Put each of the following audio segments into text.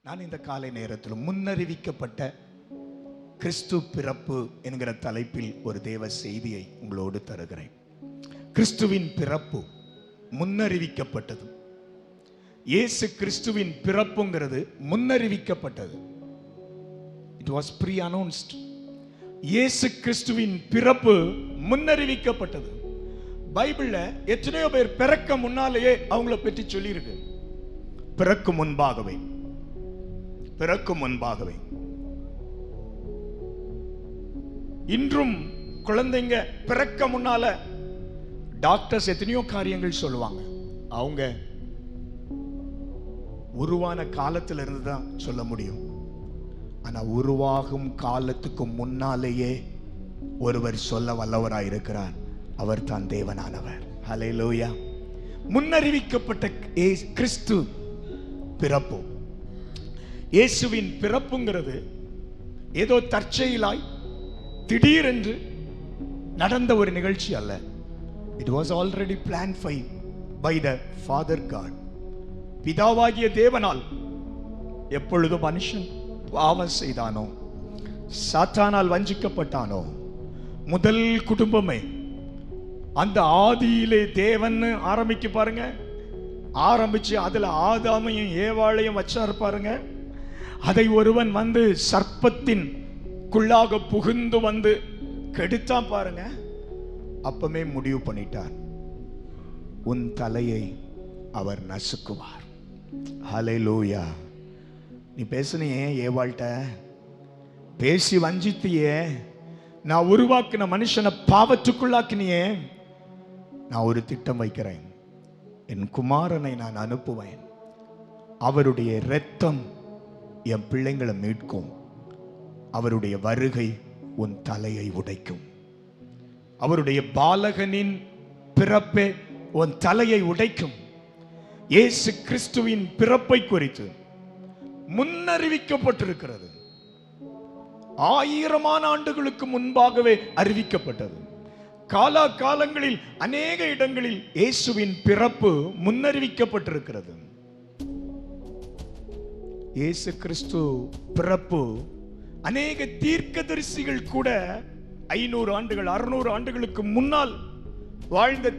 நான் இந்த காலை நேரத்தில் முன்னறிவிக்கப்பட்ட கிறிஸ்து பிறப்பு என்கிற தலைப்பில் ஒரு தேவ செய்தியை உங்களோடு தருகிறேன். கிறிஸ்துவின் பிறப்பு முன்னறிவிக்கப்பட்டது. இயேசு கிறிஸ்துவின் பிறப்புங்கிறது முன்னறிவிக்கப்பட்டது. It was pre-announced. இயேசு கிறிஸ்துவின் பிறப்பு முன்னறிவிக்கப்பட்டது. பைபிள்ல எத்தனையோ பேர் பிறக்க முன்னாலேயே அவங்கள பற்றி சொல்லி இருக்கு. பிறக்கும் முன்பாகவே இன்றும் குழந்தைங்க பிறக்க முன்னால டாக்டர்ஸ் எத்தனையோ காரியங்கள் சொல்லுவாங்க. அவங்க உருவான காலத்துல இருந்து தான் சொல்ல முடியும். ஆனா உருவாகும் காலத்துக்கு முன்னாலேயே ஒருவர் சொல்ல வல்லவராயிருக்கிறார். அவர் தான் தேவனானவர். ஹல்லேலூயா. முன்னறிவிக்கப்பட்ட கிறிஸ்து பிறப்பு. இயேசுவின் பிறப்புங்கிறது ஏதோ தற்செயலாய் திடீரென்று நடந்த ஒரு நிகழ்ச்சி அல்ல. It was already planned by the Father God. பிதாவாகிய தேவனால் எப்பொழுது மனுஷன் பாவம் செய்தானோ, சாத்தானால் வஞ்சிக்கப்பட்டானோ, முதல் குடும்பமே அந்த ஆதியிலே தேவன் ஆரம்பிக்க பாருங்க. ஆரம்பிச்சு அதுல ஆதாமையும் ஏவாளையும் வச்சாரு பாருங்க. அதை ஒருவன் வந்து சர்ப்பத்தின் குள்ளாக புகுந்து வந்து கெடுத்தான் பாருங்க. அப்பமே முடிவு பண்ணிட்டார், உன் தலையை அவர் நசுக்குவார். ஹல்லேலூயா. நீ பேசுனியே ஏவாள்கிட்ட, பேசி வஞ்சித்தியே, நான் உருவாக்கின மனுஷனை பாவத்துக்குள்ளாக்கினியே, நான் ஒரு திட்டம் வைக்கிறேன். என் குமாரனை நான் அனுப்புவேன். அவருடைய இரத்தம் என் பிள்ளைங்களை மீட்கும். அவருடைய வருகை உன் தலையை உடைக்கும். அவருடைய பாலகனின் பிறப்பே உன் தலையை உடைக்கும். இயேசு கிறிஸ்துவின் பிறப்பை குறித்து முன்னறிவிக்கப்பட்டிருக்கிறது. 1000 ஆண்டுகளுக்கு முன்பாகவே அறிவிக்கப்பட்டது. காலாகாலங்களில் அநேக இடங்களில் இயேசுவின் பிறப்பு முன்னறிவிக்கப்பட்டிருக்கிறது. இயேசு கிறிஸ்து பிறப்பு அநேக தீர்க்கதரிசிகள் கூட 500 ஆண்டுகள் 600 ஆண்டுகளுக்கு முன்னால் வாழ்ந்த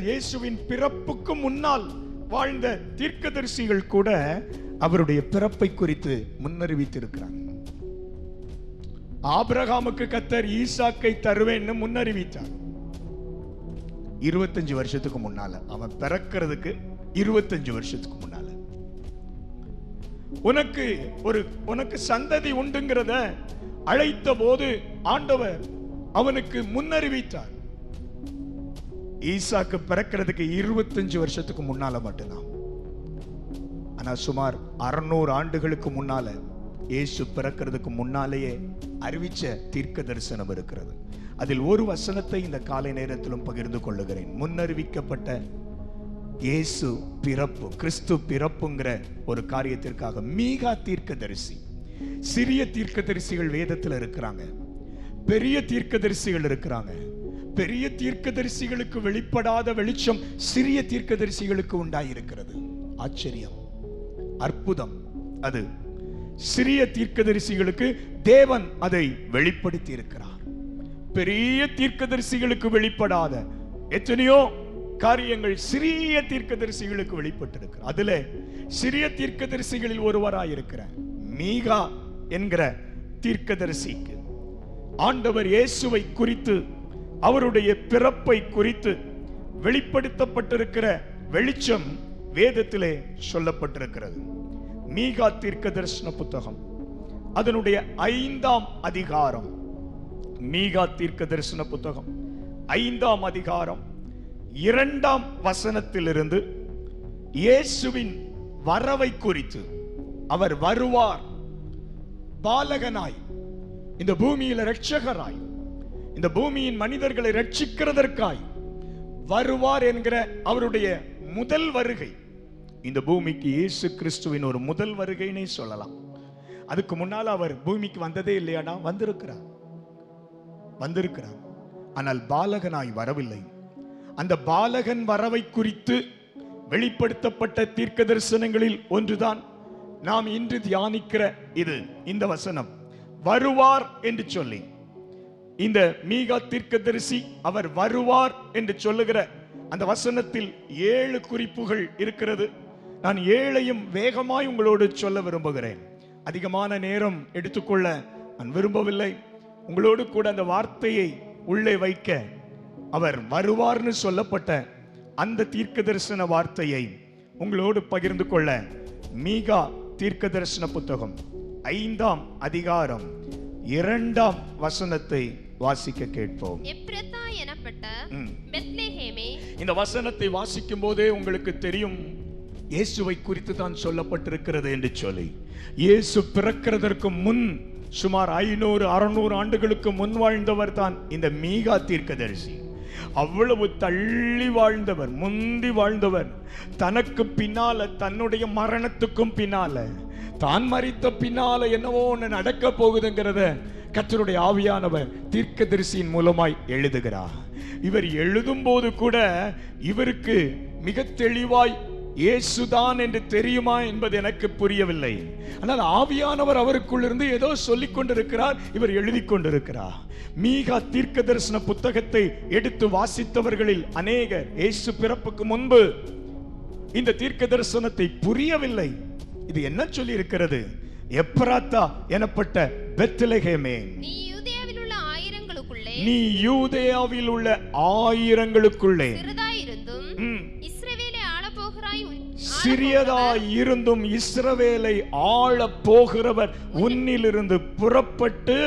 இயேசுவின் பிறப்புக்கு முன்னால் வாழ்ந்த தீர்க்கதரிசிகள் கூட அவருடைய பிறப்பை குறித்து முன்னறிவித்திருக்கிறாங்க. ஆபிரகாமுக்கு கர்த்தர் ஈசாக்கை தருவேன்னு முன்னறிவித்தார். 25 வருஷத்துக்கு முன்னால, அவன் பிறக்கிறதுக்கு 25 வருஷத்துக்கு முன்னால உனக்கு சந்ததி உண்டுங்கிறத அழைத்த போது ஆண்டவர் அவனுக்கு முன்னறிவித்தார். ஈசாக்கு பிறக்கிறதுக்கு 25 வருஷத்துக்கு முன்னால மட்டும்தான். ஆனா சுமார் 600 ஆண்டுகளுக்கு முன்னால இயேசு பிறக்கிறதுக்கு முன்னாலேயே அறிவிச்ச தீர்க்க தரிசனம் இருக்கிறது. அதில் ஒரு வசனத்தை இந்த காலை நேரத்திலும் பகிர்ந்து கொள்ளுகிறேன். முன்னறிவிக்கப்பட்ட இயேசு பிறப்பு, கிறிஸ்து பிறப்புங்கிற ஒரு காரியத்திற்காக மீகா தீர்க்கதரிசி, சிறிய தீர்க்கதரிசிகள் வேதத்தில் இருக்கிறாங்க, பெரிய தீர்க்கதரிசிகள் இருக்கிறாங்க. பெரிய தீர்க்கதரிசிகளுக்கு வெளிப்படாத வெளிச்சம் சிறிய தீர்க்கதரிசிகளுக்கு உண்டாயிருக்கிறது. ஆச்சரியம், அற்புதம். அது சிறிய தீர்க்கதரிசிகளுக்கு தேவன் அதை வெளிப்படுத்தி இருக்கிறார். பெரிய தீர்க்கதரிசிகளுக்கு வெளிப்படாத எத்தனையோ காரியங்கள் சிறிய தீர்க்கதரிசிகளுக்கு வெளிப்பட்டிருக்கிறது. அதுல சிறிய தீர்க்கதரிசிகளில் ஒருவராயிருக்கிற மீகா என்கிற தீர்க்கதரிசிக்கு ஆண்டவர் இயேசுவை குறித்து, அவருடைய பிறப்பை குறித்து வெளிப்படுத்தப்பட்டிருக்கிற வெளிச்சம் வேதத்திலே சொல்லப்பட்டிருக்கிறது. மீகா தீர்க்க தரிசன புத்தகம் அதனுடைய 5ஆம் அதிகாரம், மீகா தீர்க்க தரிசன புத்தகம் 5ஆம் அதிகாரம் 2ஆம் வசனத்திலிருந்து இயேசுவின் வரவை குறித்து, அவர் வருவார், பாலகனாய் இந்த பூமியில் இரட்சகராய் இந்த பூமியின் மனிதர்களை ரட்சிக்கிறதற்காய் வருவார் என்கிற அவருடைய முதல் வருகை. இந்த பூமிக்கு இயேசு கிறிஸ்துவின் ஒரு முதல் வருகைனே சொல்லலாம். அதுக்கு முன்னால் அவர் பூமிக்கு வந்ததே இல்லையாடா? வந்திருக்கிறார். ஆனால் பாலகனாய் வரவில்லை. அந்த பாலகன் வரவை குறித்து வெளிப்படுத்தப்பட்ட தீர்க்க தரிசனங்களில் ஒன்றுதான் நாம் இன்று தியானிக்கிற இந்த வசனம் வருவார் என்று சொல்லி, இந்த மீகா தீர்க்கதரிசி அவர் வருவார் என்று சொல்லுகிற அந்த வசனத்தில் 7 குறிப்புகள் இருக்கிறது. நான் 7ஐயும் வேகமாய் உங்களோடு சொல்ல விரும்புகிறேன். அதிகமான நேரம் எடுத்துக்கொள்ள நான் விரும்பவில்லை. உங்களோடு கூட அந்த வார்த்தையை உள்ளே வைக்க, அவர் வருவார்னு சொல்லப்பட்ட அந்த தீர்க்க தரிசன வார்த்தையை உங்களோடு பகிர்ந்து கொள்ள மீகா தீர்க்க தரிசன புத்தகம் 5ஆம் அதிகாரம் 2ஆம் வசனத்தை வாசிக்க கேட்போம். எப்ரத்தா எனப்பட்ட பெத்லெஹேமே. இந்த வசனத்தை வாசிக்கும் போதே உங்களுக்கு தெரியும் இயேசுவை குறித்து தான் சொல்லப்பட்டிருக்கிறது என்று சொல்லி. இயேசு பிறக்கிறதற்கு முன் சுமார் 500-600 ஆண்டுகளுக்கு முன் வாழ்ந்தவர் தான் இந்த மீகா தீர்க்கதரிசி. அவ்வளவு தள்ளி வாழ்ந்தவர், முந்தி வாழ்ந்தவர். தனக்கு பின்னால, தன்னுடைய மரணத்துக்கும் பின்னால, தான் மரித்த பின்னால என்னவோ ஒன்று நடக்க போகுதுங்கிறத கர்த்தருடைய ஆவியானவர் தீர்க்கதரிசியின் மூலமாய் எழுதுகிறார். இவர் எழுதும் போது கூட இவருக்கு மிக தெளிவாய் இயேசுதான் என்று தெரியுமா என்பது எனக்கு புரியவில்லை. ஆனால் ஆவியானவர் அவருக்குள் இருந்து ஏதோ சொல்லிக் கொண்டிருக்கிறார், இவர் எழுதி கொண்டிருக்கிறார். மீகா தீர்க்க தரிசன புத்தகத்தை எடுத்து வாசித்தவர்களில் அநேகர் இயேசு பிறப்புக்கு முன்பு இந்த தீர்க்க தரிசனத்தை புரியவில்லை. இது என்ன சொல்லி இருக்கிறது? எப்ராத்தா எனப்பட்ட பெத்லெஹேமே, நீ யூதேயாவில் உள்ள ஆயிரங்களுக்குள்ளே சிறியதாயிருந்தும் இஸ்ரவேலை ஆள போகிறவர் உன்னிலிருந்து புறப்பட்டு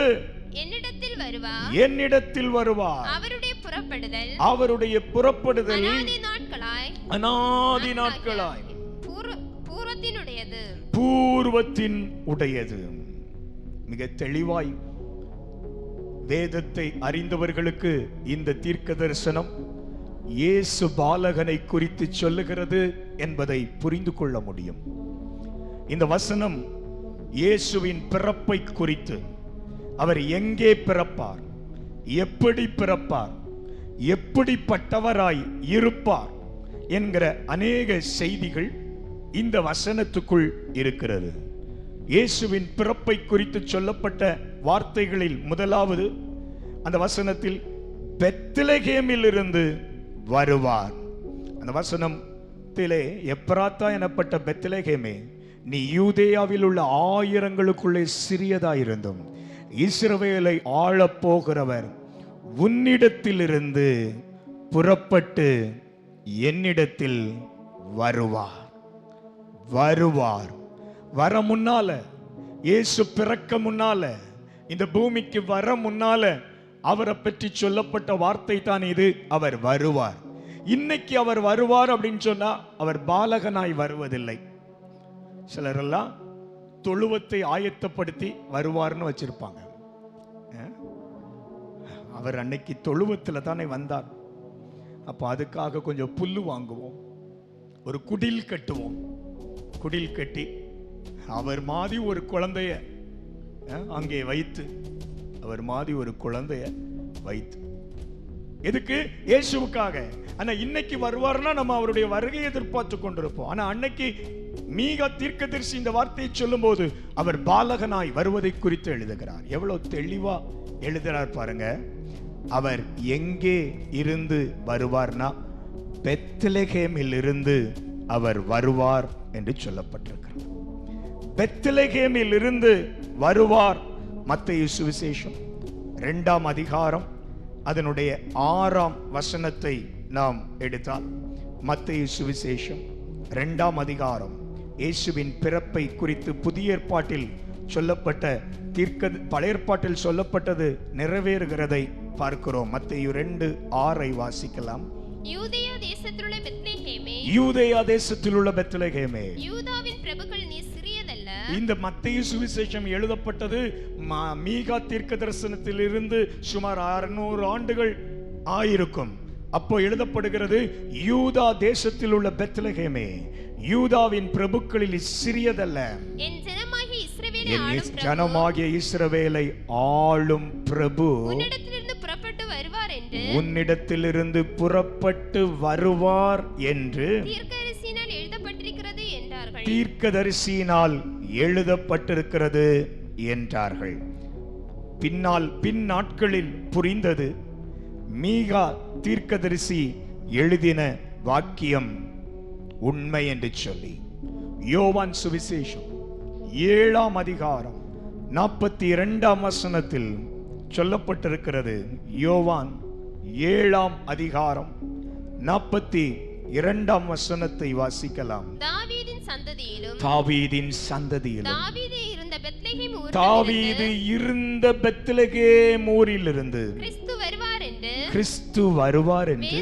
என்னிடத்தில் வருவார். அவருடைய புறப்படுதல் அநாதி நாட்களாய் பூர்வத்தின் உடையது. மிக தெளிவாய் வேதத்தை அறிந்தவர்களுக்கு இந்த தீர்க்க தரிசனம் இயேசு பாலகனை குறித்து சொல்லுகிறது என்பதை புரிந்து கொள்ள முடியும். இந்த வசனம் இயேசுவின் பிறப்பை குறித்து, அவர் எங்கே பிறப்பார், எப்படி பிறப்பார், எப்படிப்பட்டவராய் இருப்பார் என்கிற அநேக செய்திகள் இந்த வசனத்துக்குள் இருக்கிறது. இயேசுவின் பிறப்பை குறித்து சொல்லப்பட்ட வார்த்தைகளில் முதலாவது அந்த வசனத்தில் பெத்லெஹேமில் இருந்து வருவார். அந்த வசனத்திலே எப்ராத்தா எனப்பட்ட பெத்லெஹேமே, நீ யூதேயாவில் உள்ள ஆயிரங்களுக்குள்ளே சிறியதாயிருந்தும் இஸ்ரவேலை ஆளப் போகிறவர் உன்னிடத்திலிருந்து புறப்பட்டு என்னிடத்தில் வருவார். வர முன்னால, இயேசு பிறக்க முன்னால, இந்த பூமிக்கு வர முன்னால அவரை பற்றி சொல்லப்பட்ட வார்த்தை தான் இது. அவர் வருவார். இன்னைக்கு அவர் வருவார் அப்படின்னு சொன்னா அவர் பாலகனாய் வருவதில்லை. சிலரெல்லாம் தொழுவத்தை ஆயத்தப்படுத்தி வருவார்னு வச்சிருப்பாங்க. அவர் அன்னைக்கு தொழுவத்தில் தானே வந்தார். அப்போ அதுக்காக கொஞ்சம் புல்லு வாங்குவோம், ஒரு குடில் கட்டுவோம். குடில் கட்டி அவர் மாதிரி ஒரு குழந்தைய அங்கே வைத்து, அவர் மாதிரி ஒரு குழந்தைய வைத்து, எதுக்கு? இயேசுவுக்காக. ஆனா இன்னைக்கு வருவார்னா நம்ம அவருடைய வருகையை எதிர்பார்த்து கொண்டிருப்போம். ஆனா அன்னைக்கு மீகா தீர்க்கதரிசி இந்த வார்த்தையை சொல்லும் போது அவர் பாலகனாய் வருவதை குறித்து எழுதுகிறார். எவ்வளவு தெளிவா எழுதுகிறார் பாருங்க. அவர் எங்கே இருந்து வருவார்னா பெத்லெஹேமில் இருந்து அவர் வருவார் என்று சொல்லப்பட்டிருக்கிறார். பெத்லெஹேமில் இருந்து வருவார். மத்தேயு சுவிசேஷம் 2ஆம் அதிகாரம் அதனுடைய 6ஆம் வசனத்தை நாம் எடுத்தால், மத்தேயு சுவிசேஷம் 2ஆம் அதிகாரம் இயேசுவின் பிறப்பை குறித்து புதிய ஏற்பாட்டில் சொல்லப்பட்ட பழைய ஏற்பாட்டில் சொல்லப்பட்டது நிறைவேறுகிறதை பார்க்கிறோம். மத்தேயு 2:6 வாசிக்கலாம். யூதேயா தேசத்திலுள்ள பெத்லெஹேமே, யூதேயா தேசத்திலுள்ள பெத்லெஹேமே, யூதாவின் பிரபுக்கள் நீ சிறியதல்ல. இந்த மத்தேயு சுவிசேஷம் எழுதப்பட்டது மீகா தீர்க்க தரிசனத்திலிருந்து சுமார் 600 ஆண்டுகள் ஆயிருக்கும். அப்போ எழுதப்படுகிறது, யூதா தேசத்தில் உள்ள பெத்லெஹேமே, யூதாவின் பிரபுக்களில் சிறியதல்ல, என் ஜனமாகிய இஸ்ரவேலை ஆளும் பிரபு உன்னிடத்திலிருந்து புறப்பட்டு வருவார் என்று தீர்க்கதரிசியினால் எழுதப்பட்டிருக்கிறது என்றார்கள். தீர்க்கதரிசியினால் எழுதப்பட்டிருக்கிறது என்றார்கள். பின் நாட்களில் புரிந்தது, மீகா தீர்க்கதரிசி எழுதின வாக்கியம் உண்மை என்று சொல்லி. யோவான் சுவிசேஷம் 7ஆம் அதிகாரம் 42ஆம் வசனத்தில் சொல்லப்பட்டிருக்கிறது. யோவான் 7ஆம் அதிகாரம் 42ஆம் வசனத்தை வாசிக்கலாம். தாவீதின் சந்ததியிலும் தாவீது இருந்த பெத்லகேம் ஊரிலிருந்து கிறிஸ்து வருவார் என்று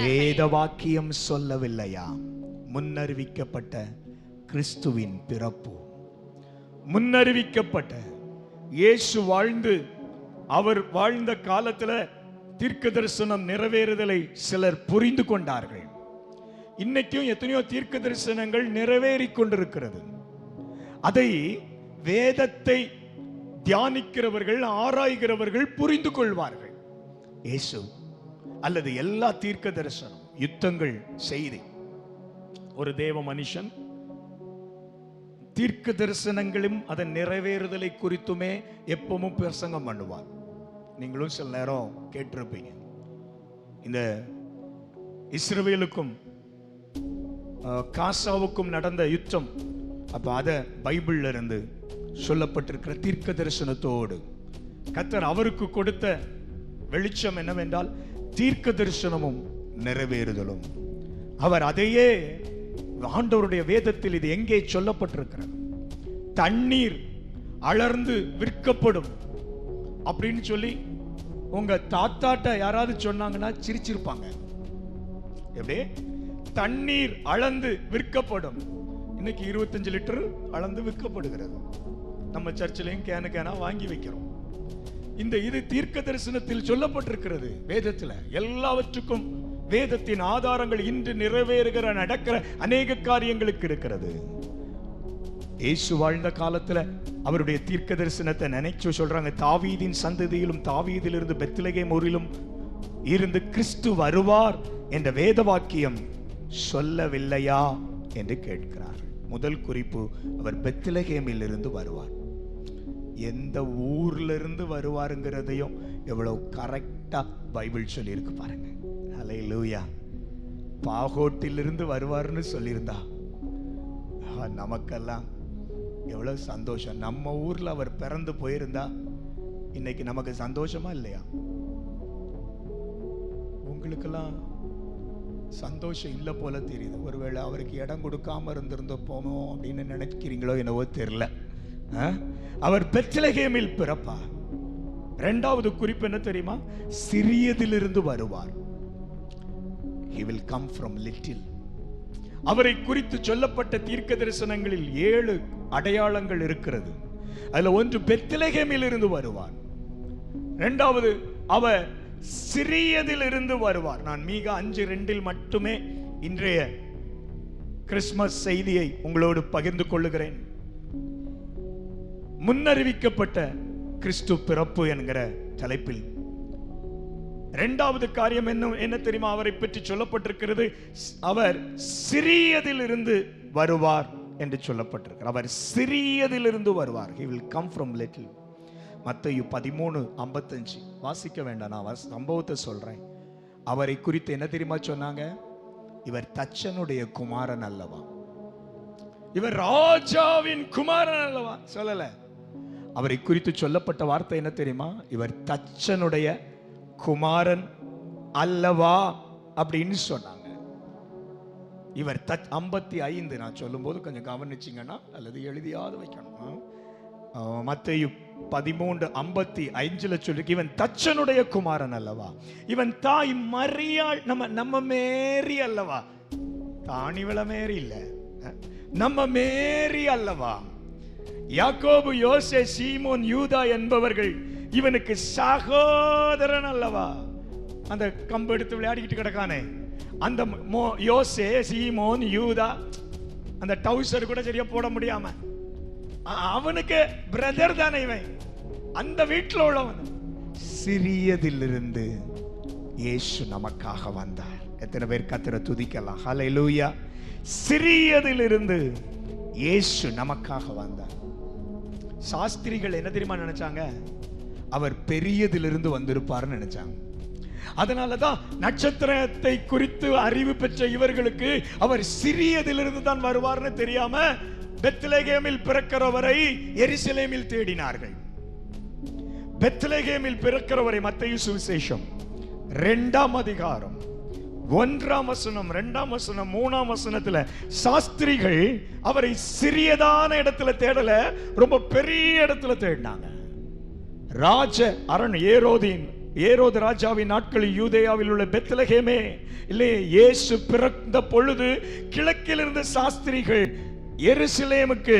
வேத வாக்கியம் சொல்லவில்லையா? முன்னறிவிக்கப்பட்ட கிறிஸ்துவின் பிறப்பு, முன்னறிவிக்கப்பட்ட இயேசு அவர் வாழ்ந்த காலத்துல தீர்க்க தரிசனம் நிறைவேறுதலை சிலர் புரிந்து கொண்டார்கள். இன்னைக்கும் எத்தனையோ தீர்க்க தரிசனங்கள் நிறைவேறிக் கொண்டிருக்கிறது. அதை வேதத்தை தியானிக்கிறவர்கள், ஆராய்கிறவர்கள் புரிந்து கொள்வார்கள். இயேசு அல்லது எல்லா தீர்க்க தரிசனம், யுத்தங்கள், செய்தி, ஒரு தேவ மனுஷன் தீர்க்க தரிசனங்களும் அதன் நிறைவேறுதலை குறித்துமே எப்பவும் பிரசங்கம் பண்ணுவார். நீங்களும் சில நேரம் கேட்டிருப்பீங்க. இந்த இஸ்ரவேலுக்கும் காசாவுக்கும் நடந்த யுத்தம், அப்ப அத பைபிள்ல இருந்து சொல்லப்பட்டிருக்கிற தீர்க்க தரிசனத்தோடு கர்த்தர் அவருக்கு கொடுத்த வெளிச்சம் என்னவென்றால் தீர்க்க தரிசனமும் நிறைவேறுதலும். அவர் அதையே ஆண்டவருடைய வேதத்தில் இது எங்கே சொல்லப்பட்டிருக்கிறது, தண்ணீர் அலர்ந்து விற்கப்படும் அப்படின்னு சொல்லி உங்க தாத்தாட்ட யாராவது சொன்னாங்கன்னா சிரிச்சிருப்பாங்க. எப்படி? தண்ணீர் அளந்து விற்கப்படும். இன்னைக்கு 25 லிட்டர் அளந்து விற்கப்படுகிறது. நம்ம சர்ச்சிலையும் கேனா வாங்கி வைக்கிறோம். இது தீர்க்க தரிசனத்தில் சொல்லப்பட்டிருக்கிறது. வேதத்தில் எல்லாவற்றுக்கும் வேதத்தின் ஆதாரங்கள் இன்று நிறைவேறுகிற நடக்கிற அநேக காரியங்களுக்கு இருக்கிறது. இயேசு வாழ்ந்த காலத்துல அவருடைய தீர்க்க தரிசனத்தை நினைச்சு சொல்றாங்க. தாவீதின் சந்ததியிலும் தாவீதிலிருந்து பெத்லகேம் ஊரிலும் இருந்து கிறிஸ்து வருவார் என்ற வேத வாக்கியம் சொல்லவில்லையா என்று கேட்கிறார். முதல் குறிப்பு, அவர் பெத்லகேமில் இருந்து வருவார். எந்த ஊர்ல இருந்து வருவாருங்கிறதையும் எவ்வளவு கரெக்டா பைபிள் சொல்லி இருக்கு பாருங்க. ஹல்லேலூயா. பாகோட்டிலிருந்து வருவார்னு சொல்லியிருந்தா நமக்கெல்லாம் எவ்வளவு சந்தோஷம். நம்ம ஊர்ல அவர் பிறந்து போயிருந்தா இன்னைக்கு நமக்கு சந்தோஷமா இல்லையா? உங்களுக்கெல்லாம் சந்தோஷம் இல்லை போல தெரியுது. ஒருவேளை அவருக்கு இடம் கொடுக்காம இருந்திருந்தோ போனோம் அப்படின்னு நினைக்கிறீங்களோ என்னவோ தெரியல. அவர் பெத்லகேமில் பிறப்பார். இரண்டாவது குறிப்பு என்ன தெரியுமா? சிறியதிலிருந்து வருவார். He will come from little. அவரை குறித்து சொல்லப்பட்ட தீர்க்க தரிசனங்களில் 7 அடையாளங்கள் இருக்கிறது. அதுல ஒன்று பெத்லகேமில் இருந்து வருவார். இரண்டாவது, அவர் சிறியதில் இருந்து வருவார். நான் மீகா 5:2 மட்டுமே இன்றைய கிறிஸ்துமஸ் செய்தியை உங்களோடு பகிர்ந்து கொள்ளுகிறேன். முன்னறிவிக்கப்பட்ட கிறிஸ்து பிறப்பு என்கிற தலைப்பில் இரண்டாவது காரியம் என்ன தெரியுமா? அவரை பற்றி சொல்லப்பட்டிருக்கிறது, அவர் சிறியதிலிருந்து வருவார் என்று சொல்லப்பட்டிருக்கிறார். அவர் சிறியதிலிருந்து வருவார். He will come from little. மத்தேயு 13:55 வாசிக்க வேண்டாம், நான் சம்பவத்தை சொல்றேன். அவரை குறித்து என்ன தெரியுமா சொன்னாங்க? இவர் தச்சனுடைய குமாரன் அல்லவா, இவர் ராஜாவின் குமாரன் அல்லவா சொல்லல. அவரை குறித்து சொல்லப்பட்ட வார்த்தை என்ன தெரியுமா? இவர் தச்சனுடைய குமாரன் அல்லவா அப்படின்னு சொன்னாங்க. இவர் 55 நான் சொல்லும் போது கொஞ்சம் கவனிச்சிங்கன்னா அல்லது எழுதியாவது வைக்கணும். மத்தேயு 13:55 சொல்லி இவன் தச்சனுடைய குமாரன் அல்லவா, இவன் தாய் மரியாள் நம்ம மேரி அல்லவா, தானிவள மேரி இல்ல, நம்ம மேரி அல்லவா, யாக்கோபு, யோசே, சீமோன், யூதா என்பவர்கள் இவனுக்கு சகோதரன் அல்லவா. அந்த கம்பு எடுத்து விளையாடிக்கிட்டு கிடக்கானே அந்த யோசே, சீமோன், யூதா, அந்த டவுசர் கூட சரியா போட முடியாம அவனுக்கு பிரதர் தானே இவன், அந்த வீட்டில் உள்ளவன். சிறியதிலிருந்து இயேசு நமக்காக வந்தார். எத்தனை பேர் கர்த்தரை துதிக்கலாம்? ஹல்லேலூயா. சிறியதிலிருந்து இயேசு நமக்காக வந்தார். சாஸ்திரிகள் என்ன தெரியுமா நினைச்சாங்க? அவர் பெரியதிலிருந்து வந்திருப்பார்னு நினைச்சாங்க. அதனாலதான் நட்சத்திரத்தை குறித்து அறிவு பெற்ற இவர்களுக்கு அவர் சிறியதிலிருந்து தான் வருவார்னு தெரியாம பெத்லகேமில் பிறக்கிறவரை எருசலேமில் தேடினார்கள். பெத்லகேமில் பிறக்கிறவரை மத்தேயு சுவிசேஷம் 2ஆம் அதிகாரம் 1ஆம் வசனம் 2ஆம் வசனம் 3ஆம் வசனத்துல சாஸ்திரிகள் அவரை சிறியதான இடத்துல தேடல, ரொம்ப பெரிய இடத்துல தேடினாங்க. ராஜ அரண் ஏரோது ராஜாவின் நாட்களில் யூதேயாவில் உள்ள பெத்லகேமே இல்லையே, இயேசு பிறந்த பொழுது கிழக்கில் இருந்த சாஸ்திரிகள் எருசலேமுக்கு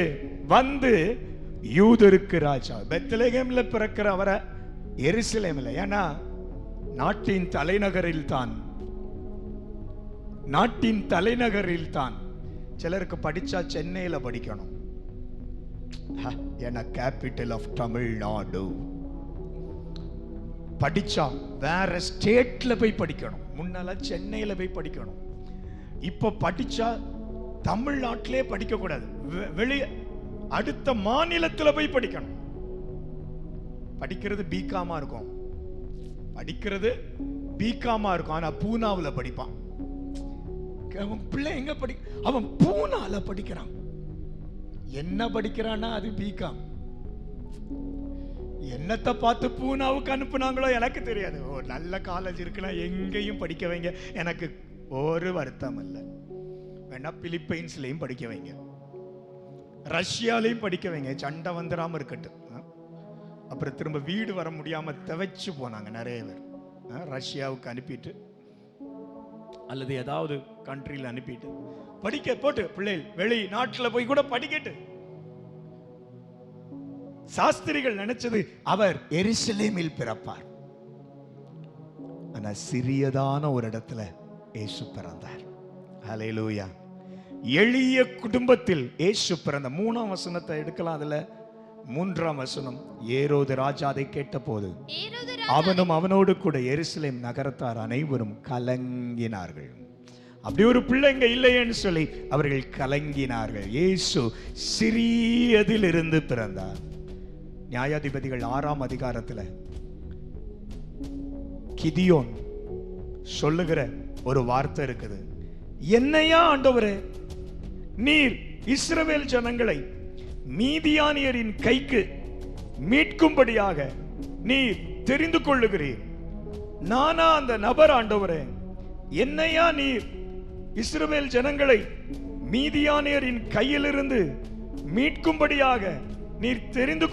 வந்து யூதருக்கு ராஜா பெத்லகேம்ல பிறக்கிற அவரை எருசலேம்ல, ஏன்னா நாட்டின் தலைநகரில் தான். சிலருக்கு படிச்சா சென்னையில படிக்கணும், ஏன்னா கேபிட்டல் ஆஃப் தமிழ்நாடு. படிச்சா வேற ஸ்டேட்ல போய் படிக்கணும். முன்னால சென்னையில போய் படிக்கணும். இப்ப படிச்சா தமிழ்நாட்டிலே படிக்க கூடாது, வெளியே அடுத்த மாநிலத்துல போய் படிக்கணும். படிக்கிறது பிகாமா இருக்கும், ஆனா பூனாவுல படிப்பான். அவன் பிள்ளை எங்க அவன் பூனால படிக்கிறான். என்ன படிக்கிறான்னா அது பிகாம். என்னத்தை பார்த்து பூனாவுக்கு அனுப்புனாங்களோ எனக்கு தெரியாது. நல்ல காலேஜ் இருக்குன்னா எங்கேயும் படிக்க வைங்க, எனக்கு ஒரு வருத்தம் இல்லை. வேணா பிலிப்பைன்ஸ்லயும் படிக்க வைங்க, ரஷ்யாலையும் படிக்க வைங்க, சண்டை வந்துடாம இருக்கட்டும். அப்புறம் திரும்ப வீடு வர முடியாம தவிச்சு போனாங்க நிறைய பேர். ரஷ்யாவுக்கு அனுப்பிட்டு அல்லது ஏதாவது கண்ட்ரியில் அனுப்பிட்டு படிக்க போட்டு பிள்ளைகள் வெளி நாட்டில் போய் கூட படிக்கட்டு. சாஸ்திரிகள் நினைச்சது அவர் எருசலேமில் பிறப்பார். ஆனா சிறியதான ஒரு இடத்துல இயேசு பிறந்தார். ஹல்லேலூயா. எளிய குடும்பத்தில் இயேசு பிறந்த 3ஆம் வசனத்தை எடுக்கலாம். அதுல 3ஆம் வசனம், ஏரோது ராஜா அதை கேட்ட போது அவனும் அவனோடு கூட எருசலேம் நகரத்தார் அனைவரும் கலங்கினார்கள். அப்படி ஒரு பிள்ளைங்க இல்லையேன்னு சொல்லி அவர்கள் கலங்கினார்கள். இயேசு சிறியதில் இருந்து பிறந்தார். நியாயாதிபதிகள் 6ஆம் அதிகாரத்துல கிதியோன் சொல்லுகிற ஒரு வார்த்தை இருக்குது. என்னையா ஆண்டவரே, நீர் இஸ்ரவேல் ஜனங்களை மீதியானியரின் கைக்கு மீட்கும்படியாக நீர் தெரிந்து கொள்ளுகிறீர். நானா அந்த நபர் ஆண்டவரே? என்னையா நீர் இஸ்ரவேல் ஜனங்களை மீதியானியரின் கையிலிருந்து மீட்கும்படியாக நீர் தெரிந்து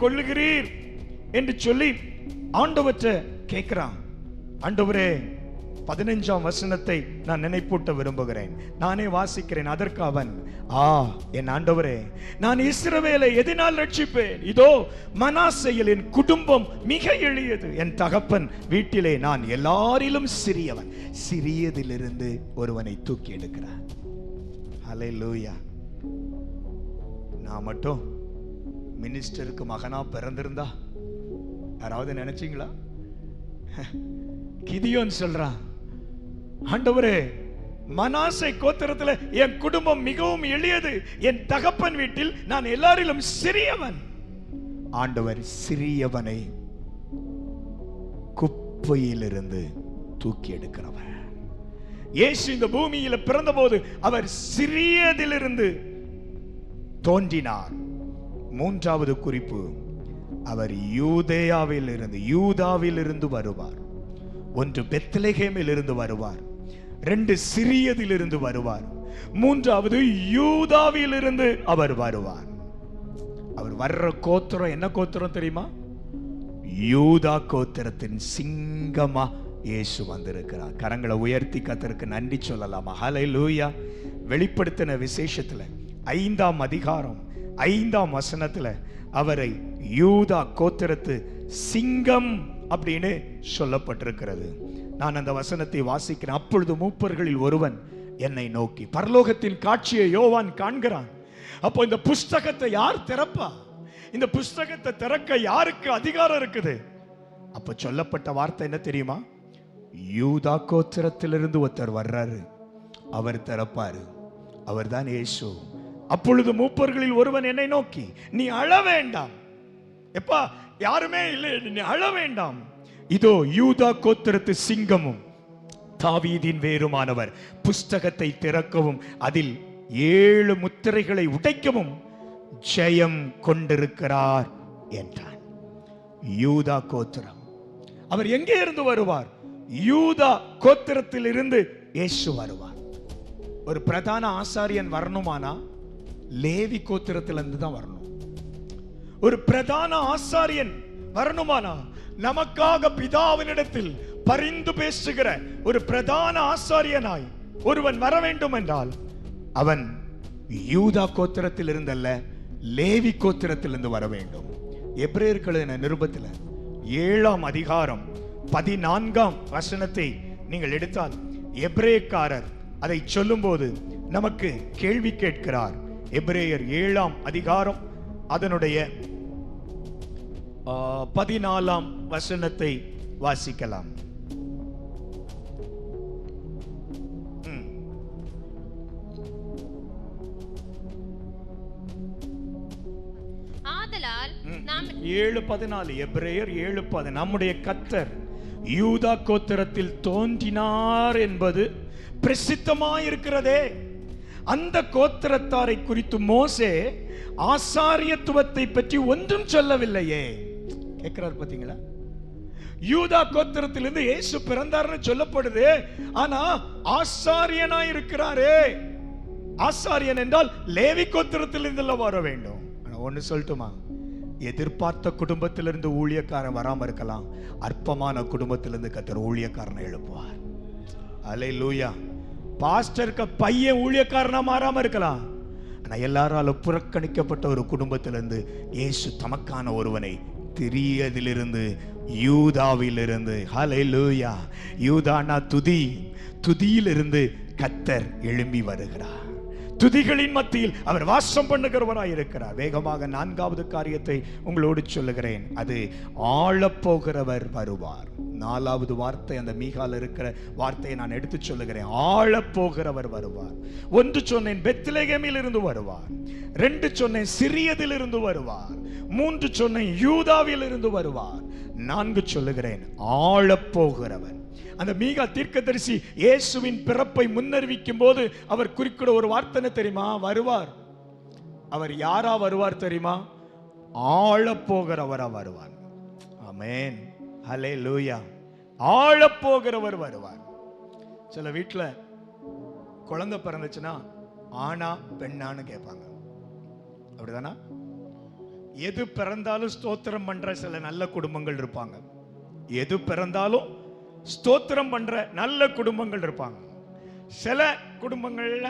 கொள்ளுகிறீர் என்று சொல்லி ஆண்டவற்றை கேட்கிறான். ஆண்டவரே, 15ஆம் வசனத்தை நான் நினைப்பூட்ட விரும்புகிறேன். நானே வாசிக்கிறேன். அதற்கு அவன், என் ஆண்டவரே, நான் இஸ்ரவேலை எதனால் ரட்சிப்பேன்? இதோ மனாசேயில் என் குடும்பம் மிக எளியது. என் தகப்பன் வீட்டிலே நான் எல்லாரிலும் சிறியவன். சிறியதிலிருந்து ஒருவனை தூக்கி எடுக்கிறார். ஹல்லேலூயா. நான் மட்டும் மினிஸ்டருக்கு மகனா பிறந்திருந்தா யாராவது நினைச்சீங்களா? கிதியோன் சொல்றான், ஆண்டவரே, மனாசே கோத்திரத்துல என் குடும்பம் மிகவும் எளியது. என் தகப்பன் வீட்டில் நான் எல்லாரிலும் சிறியவன். ஆண்டவர் சிறியவனை குப்பையிலிருந்து தூக்கி எடுக்கிறவர். இயேசு இந்த பூமியில பிறந்தபோது அவர் சிறியதிலிருந்து தோன்றினார். 3வது குறிப்பு, அவர் யூதாவில் இருந்து வருவார். 1 பெத்லகேமில் இருந்து வருவார், 2 சிறியதிலிருந்து வருவார், 3வது யூதாவில் இருந்து அவர் வருவார். அவர் வர்ற கோத்திரம் என்ன கோத்திரம் தெரியுமா? யூதா கோத்திரத்தின் சிங்கமா இயேசு வந்திருக்கிறார். கரங்களை உயர்த்தி கர்த்தருக்கு நன்றி சொல்லலாமா? ஹல்லேலூயா. வெளிப்படுத்தின விசேஷத்துல 5ஆம் அதிகாரம் 5ஆம் வசனத்துல அவரை யூதா கோத்திரத்து சிங்கம் அப்படின்னு சொல்லப்பட்டிருக்கிறது. நான் அந்த வசனத்தை வாசிக்கிறேன். அப்பொழுது மூப்பர்களில் ஒருவன் என்னை நோக்கி, பரலோகத்தின் காட்சியை யோவான் காண்கிறான். அப்போ இந்த புஸ்தகத்தை யார் திறப்பா? இந்த புஸ்தகத்தை திறக்க யாருக்கு அதிகாரம் இருக்குது? அப்ப சொல்லப்பட்ட வார்த்தை என்ன தெரியுமா? யூதா கோத்திரத்திலிருந்து ஒருத்தர் வர்றாரு, அவர் திறப்பாரு. அவர் தான் இயேசு. அப்பொழுது மூப்பர்களில் ஒருவன் என்னை நோக்கி, நீ அழ வேண்டாம், எப்பா யாருமே இல்லை, நீ அழ வேண்டாம், இதோ யூதா கோத்திரத்து சிங்கமும் தாவீதின் வேருமானவர் புஸ்தகத்தை திறக்கவும் அதில் 7 முத்திரைகளை உடைக்கவும் ஜெயம் கொண்டிருக்கிறார் என்றான். யூதா கோத்திரம், அவர் எங்கே இருந்து வருவார்? யூதா கோத்திரத்தில் இருந்து இயேசு வருவார். ஒரு பிரதான ஆசாரியன் வரணுமானா லேவி கோத்திரத்திலிருந்து தான் வரணும். ஒரு பிரதான ஆசாரியன் வரணுமானா நமக்காக பிதாவினிடத்தில் பரிந்து பேசுகிற ஒரு பிரதான ஆசாரியனாய் ஒருவன் வர வேண்டும் என்றால் அவன் யூதா கோத்திரத்தில் இருந்தல்ல, லேவி கோத்திரத்திலிருந்து வர வேண்டும். எபிரேயர்கள் நிருபத்தில் 7ஆம் அதிகாரம் 14ஆம் வசனத்தை நீங்கள் எடுத்தால் எபிரேயக்காரர் அதை சொல்லும்போது நமக்கு கேள்வி கேட்கிறார். எபிரேயர் 7ஆம் அதிகாரம் அதனுடைய 14ஆம் வசனத்தை வாசிக்கலாம். ஆதலால் நாம் 7:14 எபிரேயர் 7:14 நம்முடைய கர்த்தர் யூதா கோத்திரத்தில் தோன்றினார் என்பது பிரசித்தமாயிருக்கிறதே. அந்த கோத்திரத்தாரை குறித்து மோசே ஆசாரியத்துவத்தை பற்றி ஒன்றும் சொல்லவில்லையே. கேட்கிறார் பாத்தீங்களா? யூதா கோத்திரத்திலிருந்து இயேசு பிறந்தார்னு சொல்லப்படுது, ஆனா ஆசாரியனாய் இருக்கிறாரே. ஆசாரியன் என்றால் லேவி கோத்திரத்திலிருந்து வர வேண்டும். ஒன்னு சொல்லட்டுமா, எதிர்பார்த்த குடும்பத்திலிருந்து ஊழியக்காரன் வராம இருக்கலாம், அற்பமான குடும்பத்திலிருந்து கர்த்தர் ஊழியக்காரனை எழுப்புவார். அல்லேலூயா. பாஸ்டருக்கு பையன் ஊழியக்காரனா மாறாம இருக்கலாம், ஆனா எல்லாராலும் புறக்கணிக்கப்பட்ட ஒரு குடும்பத்திலிருந்து இயேசு தமக்கான ஒருவனை திரியதிலிருந்து, யூதாவிலிருந்து, ஹல்லேலூயா, யூதானா துதி, துதியிலிருந்து கர்த்தர் எழும்பி வருகிறார். துதிகளின் மத்தியில் அவர் வாசம் பண்ணுகிறவராய் இருக்கிறார். வேகமாக 4வது காரியத்தை உங்களோடு சொல்லுகிறேன். அது ஆளப்போகிறவர் வருவார். 4வது வார்த்தை அந்த மீகால இருக்கிற வார்த்தையை நான் எடுத்து சொல்லுகிறேன். ஆளப்போகிறவர் வருவார். 1 சொன்னேன் பெத்லகேமில் இருந்து வருவார். 2 சொன்னேன் சிறியதில் இருந்து வருவார். 3 சொன்னேன் யூதாவில் இருந்து வருவார். 4 சொல்லுகிறேன் ஆளப்போகிறவர். அந்த மீகா தீர்க்கதரிசி இயேசுவின் பிறப்பை முன்னறிவிக்கும் போது அவர் குறிக்கிற ஒரு வார்த்தை தெரியுமா? வருவார். அவர் யாரா வருவார் தெரியுமா? ஆளப்போகிறவரா வருவார். ஆமென், ஹல்லேலூயா. ஆளப்போகிறவர் வருவார். சில வீட்டுல குழந்தை பிறந்துச்சுன்னா ஆனா பெண்ணான்னு கேட்பாங்க, அப்படிதானா? எது பிறந்தாலும் ஸ்தோத்திரம் பண்ற சில நல்ல குடும்பங்கள் இருப்பாங்க. எது பிறந்தாலும் ஸ்தோத்திரம் பண்ற நல்ல குடும்பங்கள் இருப்பாங்க. சில குடும்பங்கள்ல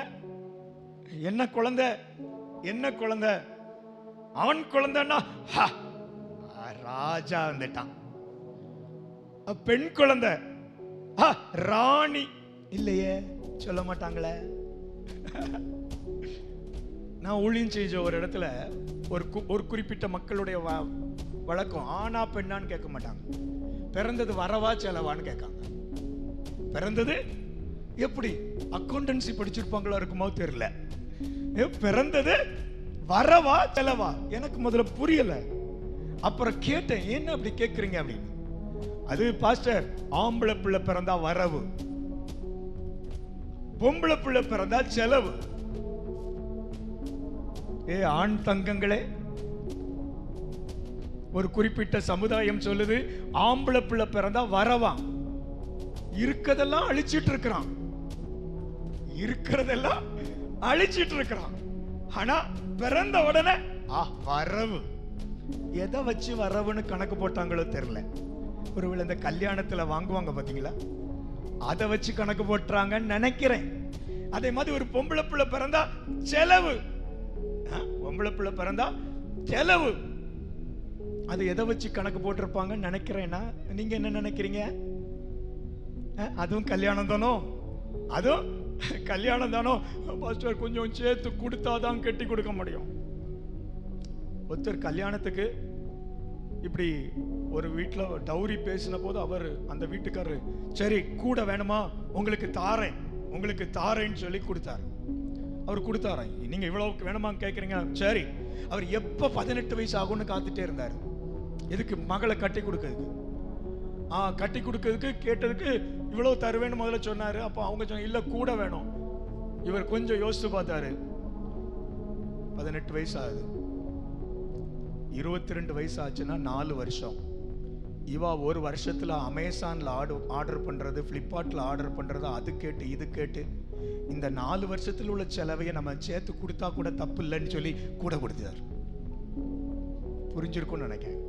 என்ன குழந்தை, என்ன குழந்தை, அவன் குழந்தைன்னா ராஜா வந்துட்டான். பெண் குழந்தை ராணி இல்லையே சொல்ல மாட்டாங்களே. நான் ஊழியம் செஞ்ச ஒரு இடத்துல ஒரு குறிப்பிட்ட மக்களுடைய வழக்கம் ஆனா பெண்ணான்னு கேட்க மாட்டாங்க, பிறந்தது வரவா செலவான்னு கேட்காங்க. பிறந்தது எப்படி? அக்கௌண்டன்சி படிச்சிருப்பாங்களோ இருக்குமோ தெரியல. பிறந்தது வரவா செலவா? எனக்கு முதல்ல புரியல. அப்புறம் கேட்டேன், என்ன அப்படி கேட்குறீங்க அப்படின்னு. அது பாஸ்டர், ஆம்பளை பிள்ளை பிறந்தா வரவு, பொம்பளை பிள்ளை பிறந்தா செலவு. ஆண் தங்கங்களே, ஒரு குறிப்பிட்ட சமுதாயம் சொல்லுது ஆம்பளை பிள்ளை பிறந்தா வரவா. இருக்கதெல்லாம் அழிச்சிட்டு இருக்கிறான், இருக்கிறதெல்லாம் அழிச்சிட்டு இருக்கிறான். ஆனா பிறந்த உடனே வரவு. எதை வச்சு வரவுன்னு கணக்கு போட்டாங்களோ தெரியல. ஒருவேளை இந்த கல்யாணத்துல வாங்குவாங்க பாத்தீங்களா, அதை வச்சு கணக்கு போட்டுறாங்கன்னு நினைக்கிறேன். அதே மாதிரி ஒரு பொம்பளை பிள்ளை பிறந்தா செலவு, பொம்பளை பிள்ளை பிறந்தா செலவு. அது எதை வச்சு கணக்கு போட்டிருப்பாங்கன்னு நினைக்கிறேன்னா, நீங்க என்ன நினைக்கிறீங்க? அதுவும் கல்யாணம் தானோ? அதுவும் கல்யாணம் தானோ? பாஸ்டர் கொஞ்சம் சேர்த்து கொடுத்தாதான் கட்டி கொடுக்க முடியும். ஒருத்தர் கல்யாணத்துக்கு இப்படி ஒரு வீட்டில் டவுரி பேசின போது அவர் அந்த வீட்டுக்காரரு, சரி கூட வேணுமா உங்களுக்கு தாரேன், உங்களுக்கு தாரேன்னு சொல்லி கொடுத்தாரு. அவர் கொடுத்தாராம். நீங்க இவ்வளவுக்கு வேணுமா கேட்குறீங்க, சரி. அவர் எப்ப 18 வயசு ஆகும்னு காத்துட்டே இருந்தார். எதுக்கு? மகளை கட்டி கொடுக்கிறதுக்கு. கட்டி கொடுக்கிறதுக்கு கேட்டதுக்கு இவ்வளவு தருவேன்னு முதல்ல சொன்னாரு. அப்போ அவங்க சொன்னாங்க இல்ல கூட வேணும். இவர் கொஞ்சம் யோசிச்சு பார்த்தாரு. 18 வயசு ஆகுது, 22 வயசு ஆச்சுன்னா 4 வருஷம். இவா ஒரு வருஷத்துல அமேசான்ல ஆர்டர் பண்றது, பிளிப்கார்ட்ல ஆர்டர் பண்றது, அது கேட்டு இது கேட்டு இந்த 4 வருஷத்துல உள்ள செலவையை நம்ம சேர்த்து கொடுத்தா கூட தப்பு இல்லைன்னு சொல்லி கூட கொடுத்தார். புரிஞ்சிருக்கும்னு நினைக்கிறேன்.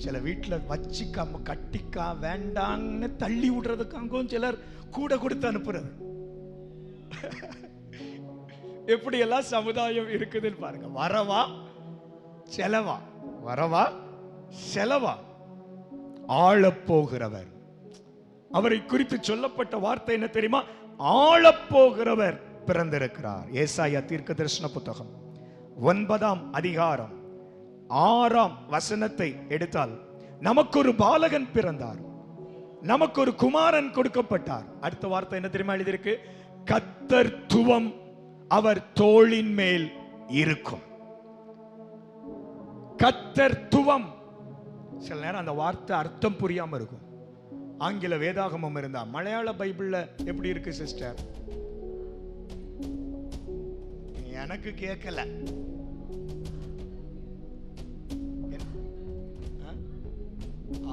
சில வீட்டுல வச்சிக்காம கட்டிக்கா வேண்டான்னு தள்ளி விடுறதுக்காகவும் சிலர் கூட கொடுத்து அனுப்புறது. எப்படி எல்லாம் சமுதாயம் இருக்குதுன்னு பாருங்க. வரவா செலவா, வரவா செலவா. ஆளப்போகிறவர், அவரை குறித்து சொல்லப்பட்ட வார்த்தை என்ன தெரியுமா? ஆளப்போகிறவர் பிறந்திருக்கிறார். ஏசாயா தீர்க்கதரிசன புத்தகம் 9ஆம் அதிகாரம் 6ஆம் வசனத்தை எடுத்தால், நமக்கு ஒரு பாலகன் பிறந்தார், நமக்கு ஒரு குமாரன் கொடுக்கப்பட்டார். அடுத்த வார்த்தை என்ன தெரியுமா எழுதியிருக்கு? கர்த்தத்துவம் அவர் தோளின் மேல் இருக்கும். கர்த்தத்துவம். சில நேரம் அந்த வார்த்தை அர்த்தம் புரியாம இருக்கும். ஆங்கில வேதாகமம் இருந்தா, மலையாள பைபிள்ல எப்படி இருக்கு சிஸ்டர்? எனக்கு கேட்கல.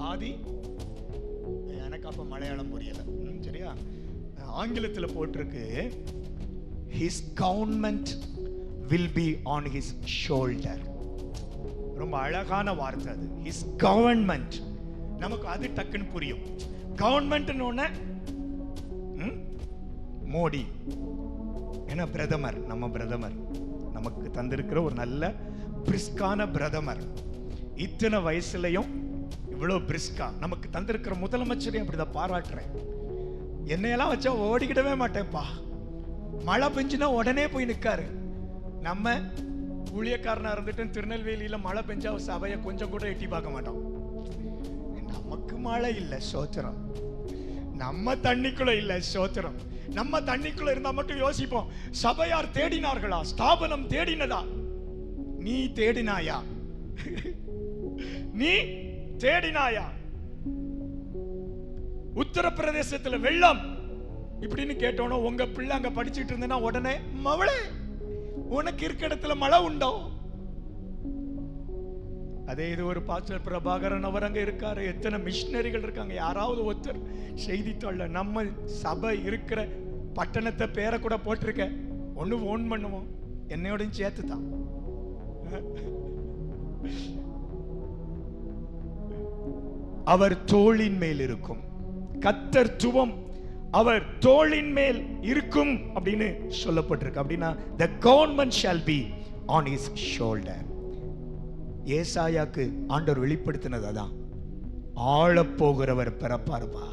ஆதி எனக்கு அப்ப மலையாளம் புரியல. சரியா? ஆங்கிலத்தில் போட்டிருக்கு, his government will be on his shoulder. ரொம்ப அழகான வார்த்தை அது, his government. நமக்கு அது டக்குன்னு புரியும். கவர்மெண்ட் மோடி என்ன பிரதமர், நம்ம பிரதமர் நமக்கு தந்திருக்கிற ஒரு நல்ல பிரிஸ்கான பிரதமர். இத்தனை வயசுலயும் இவ்வளவு பிரிஸ்கா நமக்கு தந்திருக்கிற முதலமைச்சரையும் அப்படிதான் பாராட்டுறேன். என்னையெல்லாம் வச்சா ஓடிக்கிடவே மாட்டேன்ப்பா. மழை பெஞ்சுனா உடனே போய் நிற்காரு. நம்ம ஊழியக்காரனா இருந்துட்டு திருநெல்வேலியில மழை பெஞ்சா சபையை கொஞ்சம் கூட எட்டி பார்க்க மாட்டோம். நமக்கு மழை இல்லை, சோத்திரம். நம்ம தண்ணிக்குள்ள இல்லை, சோத்திரம். நம்ம தண்ணிக்குள்ள இருந்தா மட்டும் யோசிப்போம், சபையார் தேடினார்களா? ஸ்தாபனம் தேடினதா? நீ தேடினாயா? நீ தேடினாயா? உத்தரப்பிரதேசத்துல வெள்ளம் இப்படின்னு கேட்டோன்னா, உங்க பிள்ளை அங்க படிச்சுட்டு இருந்தேன்னா உடனே, மவளே உனக்கு இருக்க இடத்துல மழை உண்டோ? அதே இது ஒரு பாஸ்டர் பிரபாகரன் அவர் அங்க இருக்காரு. எத்தனை மிஷினரிகள் இருக்காங்க. யாராவது ஒருத்தர் செய்தித்தாள்ல நம்ம சபை இருக்கிற பட்டணத்தை பேரை கூட போட்டிருக்க, ஒண்ணு போன் பண்ணுவோம், என்னையோடையும் சேர்த்து தான். அவர் தோளின் மேல் இருக்கும். கர்த்தத்துவம் அவர் தோளின் மேல் இருக்கும் அப்படின்னு சொல்லப்பட்டிருக்கு. அப்படின்னா the government shall be on his shoulder. ஏசாயாக்கு ஆண்டவர் வெளிப்படுத்தினது அதான், ஆளப்போகிறவர் பிறப்பார்பா.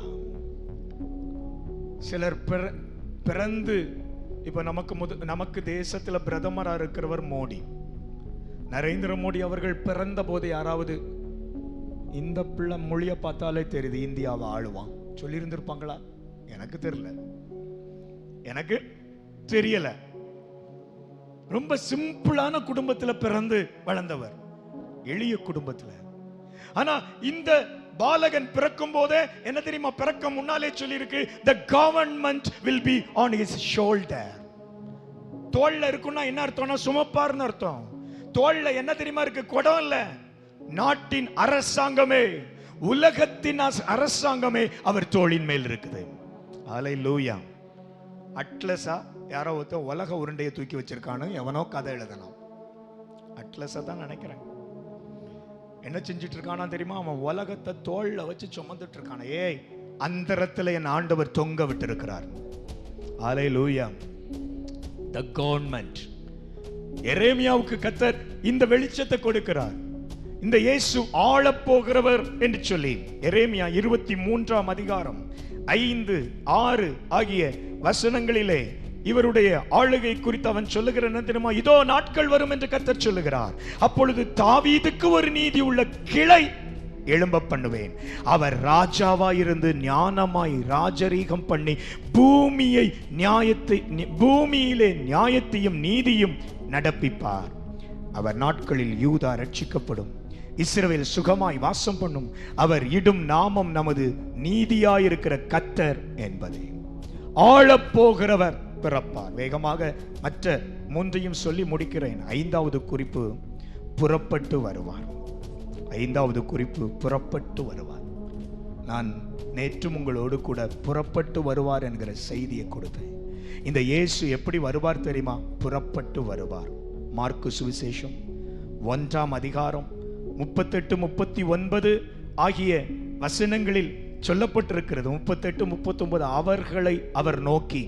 சிலர் பிறந்து இப்ப நமக்கு தேசத்துல பிரதமரா இருக்கிறவர் மோடி, நரேந்திர மோடி அவர்கள் பிறந்த போது யாராவது இந்த பிள்ளை மொழிய பார்த்தாலே தெரியுது இந்தியாவை ஆளுவான் சொல்லி இருந்திருப்பாங்களா? எனக்கு தெரியல, எனக்கு தெரியல. ரொம்ப சிம்பிளான குடும்பத்துல பிறந்து வளர்ந்தவர், எளிய குடும்பத்துல. ஆனா இந்த பாலகன் பிறக்கும் போதே என்ன தெரியுமா? பிறக்க முன்னாலே சொல்லி இருக்கு, the government will be on his shoulder. தோள்ல இருக்குன்னா என்ன அர்த்தம்னா சுமப்பார்னு அர்த்தம். தோள்ல என்ன தெரியுமா இருக்கு? குடம் இல்ல, நாட்டின் அரசாங்கமே, உலகத்தின் அரசாங்கமே அவர் தோளின் மேல் இருக்குது. ஹல்லேலூயா. அட்லஸா யாரோ ஒருத்தர் உலக உருண்டையை தூக்கி வச்சிருக்கானு எவனோ கதை எழுதணும். அட்லஸா தான் நினைக்கிறேன். என்ன செஞ்சிட்டு இருக்கானா தெரியுமா? அவன் உலகத்தை தோள்ல வச்சு சுமந்துட்டு இருக்கான. ஏய், அந்தரத்துல என் ஆண்டவர் தொங்க விட்டு இருக்கிறார். ஹல்லேலூயா. the government. எரேமியாவுக்கு கர்த்தர் இந்த வெளிச்சத்தை கொடுக்கிறார், இந்த இயேசு ஆளப்போகிறவர் என்று சொல்லி. எரேமியா 23ஆம் அதிகாரம் 5, 6 ஆகிய வசனங்களிலே இவருடைய ஆளுகை குறித்து அவன் சொல்லுகிற என்ன தெரியுமா? இதோ நாட்கள் வரும் என்று கர்த்தர் சொல்லுகிறார், அப்பொழுது தாவீதுக்கு ஒரு நீதி உள்ள கிளை எழும்ப பண்ணுவேன். அவர் ராஜாவாயிருந்து ஞானமாய் ராஜரீகம் பண்ணி பூமியிலே நியாயத்தையும் நீதியும் நடப்பிப்பார். அவர் நாட்களில் யூதா ரட்சிக்கப்படும், இஸ்ரவேல் சுகமாய் வாசம் பண்ணும். அவர் இடும் நாமம் நமது நீதியாயிருக்கிற கர்த்தர் என்பதே. ஆளப் போகிறவர் பிறப்பார். வேகமாக மற்ற மூன்றையும் சொல்லி முடிக்கிறேன். 5வது குறிப்பு, புறப்பட்டு வருவார். 5வது குறிப்பு, புறப்பட்டு வருவார். நான் நேற்றும் உங்களோடு கூட புறப்பட்டு வருவார் என்கிற செய்தியை கொடுத்தேன். இந்த இயேசு எப்படி வருவார் தெரியுமா? புறப்பட்டு வருவார். மார்க்கு சுவிசேஷம் 1ஆம் அதிகாரம் 38, 39 ஆகிய வசனங்களில் சொல்லப்பட்டிருக்கிறது. 38, 39 அவர்களை அவர் நோக்கி,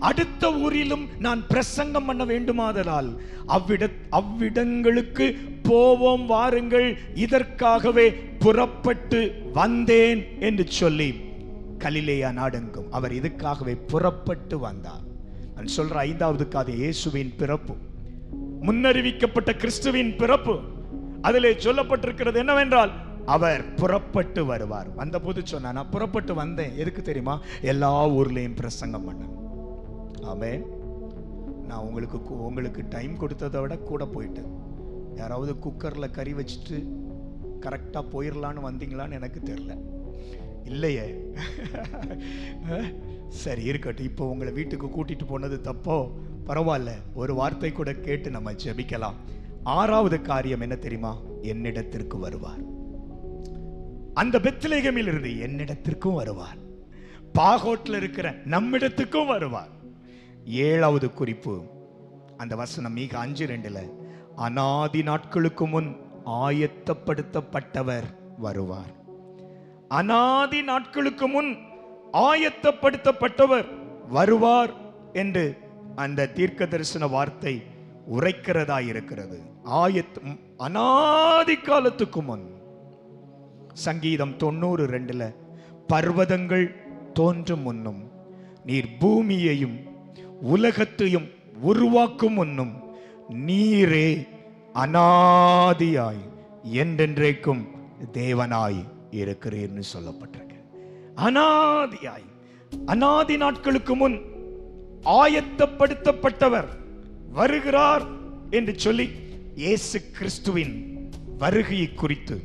அடுத்த ஊரிலும் நான் பிரசங்கம் பண்ண வேண்டுமாதலால் அவ்விடங்களுக்கு போவோம் வாருங்கள், இதற்காகவே புறப்பட்டு வந்தேன் என்று சொல்லி கலிலேயா நாடெங்கும் அவர் இதுக்காகவே புறப்பட்டு வந்தார். நான் சொல்ற 5வது காது இயேசுவின் பிறப்பு, முன்னறிவிக்கப்பட்ட கிறிஸ்துவின் பிறப்பு. அதிலே சொல்லப்பட்டிருக்கிறது என்னவென்றால், அவர் புறப்பட்டு வருவார். வந்த போது சொன்னா, நான் புறப்பட்டு வந்தேன். எதுக்கு தெரியுமா? எல்லா ஊர்லயும் பிரசங்கம் பண்ண. ஆமென். நான் உங்களுக்கு டைம் கொடுத்ததை விட கூட போயிட்டேன். யாராவது குக்கர்ல கறி வச்சுட்டு கரெக்டா போயிடலான்னு வந்தீங்களான்னு எனக்கு தெரியல. இல்லையே. சரி இருக்கட்டும். இப்போ உங்களை வீட்டுக்கு கூட்டிட்டு போனது தப்போ? பரவாயில்ல, ஒரு வார்த்தை கூட கேட்டு நம்ம ஜெபிக்கலாம். 6வது காரியம் என்ன தெரியுமா? என்னிடத்திற்கு வருவார். அந்த பெத்லகேமில் இருந்து என்னிடத்திற்கும் வருவார். பாகோட்ல இருக்கிற நம்மிடத்துக்கும் வருவார். 7வது குறிப்பு, அந்த வசனம் மீக 5:2, அநாதி நாட்களுக்கு முன் ஆயத்தப்படுத்தப்பட்டவர் வருவார். அநாதி நாட்களுக்கு முன் ஆயத்தப்படுத்தப்பட்டவர் வருவார் என்று அந்த தீர்க்க தரிசன வார்த்தை உரைக்கிறதா இருக்கிறது. அநாதி காலத்துக்கு முன். சங்கீதம் 90:2, பர்வதங்கள் தோன்றும் முன்னும் நீர் பூமியையும் உலகத்தையும் உருவாக்கும் முன்னும் நீரே அநாதியாய் என்றென்றைக்கும் தேவனாய் இருக்கிறீர்னு சொல்லப்பட்டிருக்கு. அநாதியாய், அநாதி நாட்களுக்கு முன் ஆயத்தப்படுத்தப்பட்டவர் வருகிறார் என்று சொல்லி இயேசு கிறிஸ்துவின் வருகையை குறித்து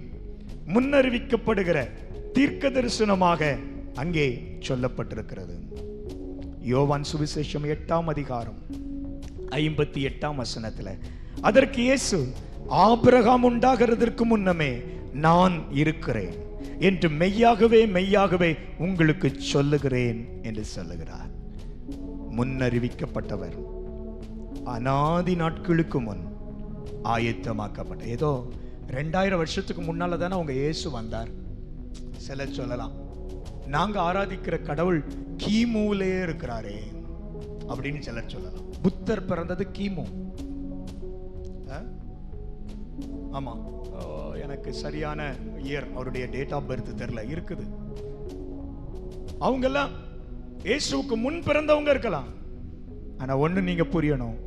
முன்னறிவிக்கப்படுகிற தீர்க்க தரிசனமாக அங்கே சொல்லப்பட்டிருக்கிறது. யோவான் சுவிசேஷம் 8ஆம் அதிகாரம் 58ஆம் வசனத்துல, அதற்கு இயேசு, ஆபிரகாம் உண்டாகிறதற்கு முன்னமே நான் இருக்கிறேன் என்று மெய்யாகவே மெய்யாகவே உங்களுக்கு சொல்லுகிறேன் என்று சொல்லுகிறார். முன்னறிவிக்கப்பட்டவர், அநாதி நாட்களுக்கு முன் ஆயத்தமாக்கப்பட்ட. ஏதோ 2000 வருஷத்துக்கு முன்னால தானே உங்க இயேசு வந்தார். சிலர் சொல்லலாம், நாங்க ஆராதிக்கிற கடவுள் கிமுலே இருக்கிறாரே அப்படின்னு சிலர் சொல்லலாம். புத்தர் பிறந்தது கிமு. ஆமா, எனக்கு சரியான இயர், அவருடைய டேட் ஆஃப் பர்த் தெரியல. இருக்குது. அவங்க எல்லாம் இயேசுவுக்கு முன் பிறந்தவங்க இருக்கலாம். ஆனா ஒண்ணு நீங்க புரியணும்,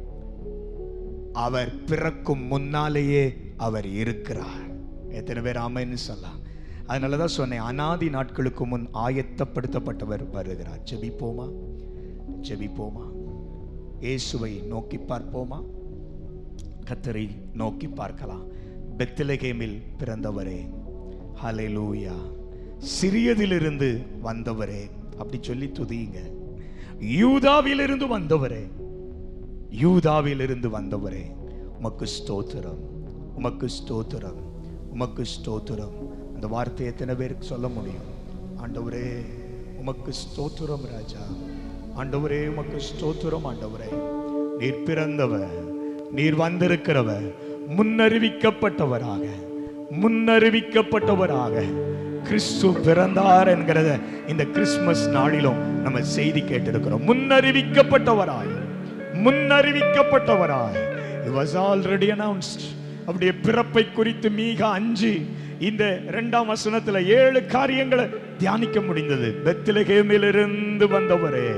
அவர் பிறக்கும் முன்னாலேயே அவர் இருக்கிறார். எத்தனை பேர் ஆமென்னு சொல்லலாம்? அதனாலதான் சொன்னேன், அநாதி நாட்களுக்கு முன் ஆயத்தப்படுத்தப்பட்டவர் வருகிறார். ஜெபிப்போமா? ஜெபிப்போமா? இயேசுவை நோக்கி பார்ப்போமா? கர்த்தரை நோக்கி பார்க்கலாம். பெத்லகேமில் பிறந்தவரே, ஹல்லேலூயா, சிறியதிலிருந்து வந்தவரே அப்படி சொல்லி துதியுங்க. யூதாவிலிருந்து வந்தவரே, யூதாவிலிருந்து வந்தவரே, உமக்கு ஸ்தோத்திரம், உமக்கு ஸ்தோத்திரம், உமக்கு ஸ்தோத்திரம். அந்த வார்த்தை எத்தனை பேருக்கு சொல்ல முடியும்? ஆண்டவரே உமக்கு ஸ்தோத்திரம் ராஜா, ஆண்டவரே உமக்கு ஸ்தோத்திரம். ஆண்டவரே, நீர் பிறந்தவர், நீர் வந்திருக்கிறவர், முன்னறிவிக்கப்பட்டவராக, முன்னறிவிக்கப்பட்டவராக கிறிஸ்து பிறந்தார் என்கிறத இந்த கிறிஸ்துமஸ் நாளிலும் நம்ம செய்தி கேட்டிருக்கிறோம். முன்னறிவிக்கப்பட்டவராய், முன்னறிவிக்கப்பட்டவராய். It was already announced. அவருடைய பிறப்பை குறித்து மீக 5 இந்த 2ஆம் வசனத்துல 7 காரியங்களை தியானிக்க முடிந்தது. பெத்லகேமிலிருந்து வந்தவரே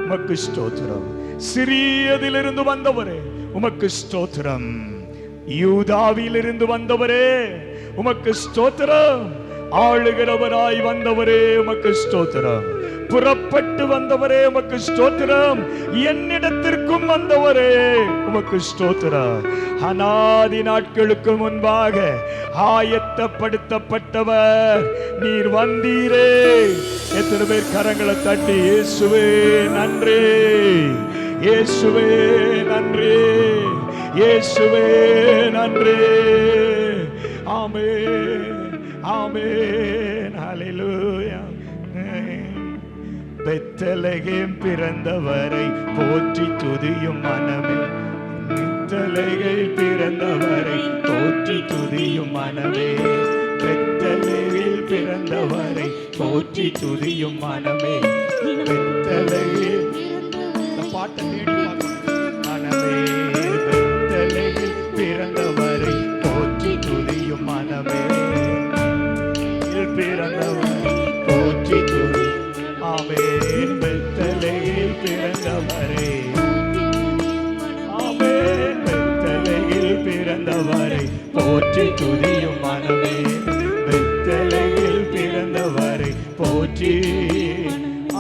உமக்கு ஸ்தோத்திரம், சிறியதிலிருந்து வந்தவரே உமக்கு ஸ்தோத்திரம், யூதாவிலிருந்து வந்தவரே உமக்கு ஸ்தோத்திரம், ஆளுகிறவராய் வந்தவரே உமக்கு ஸ்தோத்திரம். புறப்பட்டு வந்தவரே உமக்கு ஸ்தோத்திரம். என்னிடத்திற்கும் வந்தவரே உமக்கு ஸ்தோத்திரம். அநாதி நாட்களுக்கு முன்பாக ஆயத்தப்படுத்தப்பட்டவர் நீர் வந்தீரே. எத்தனை பேர் கரங்களை தட்டி இயேசுவே நன்றி, இயேசுவே நன்றி, இயேசுவே நன்றி. ஆமென், ஆமென், ஹல்லேலூயா. பெத்தலகேம் பிறந்தவரை போற்றி துதியும் மனமே, பெத்தலகில் பிறந்தவரை போற்றி துதியும் மனமே, பெத்தலகில் பிறந்தவரை போற்றி துதியும் மனமே, பெத்தலகில் பாட்டை தேடி மனமே, பெத்தலகில் பிறந்தவரை போற்றி துதியும் மனமே, பிறந்தவரை போற்றி துதி. ஆமென். பெத்தலகில் பிறந்தவரை, ஆமென். பெத்தலகில் பிறந்தவரை போற்றி துதியும் மனமே, பெத்தலகில் பிறந்தவரை போற்றி.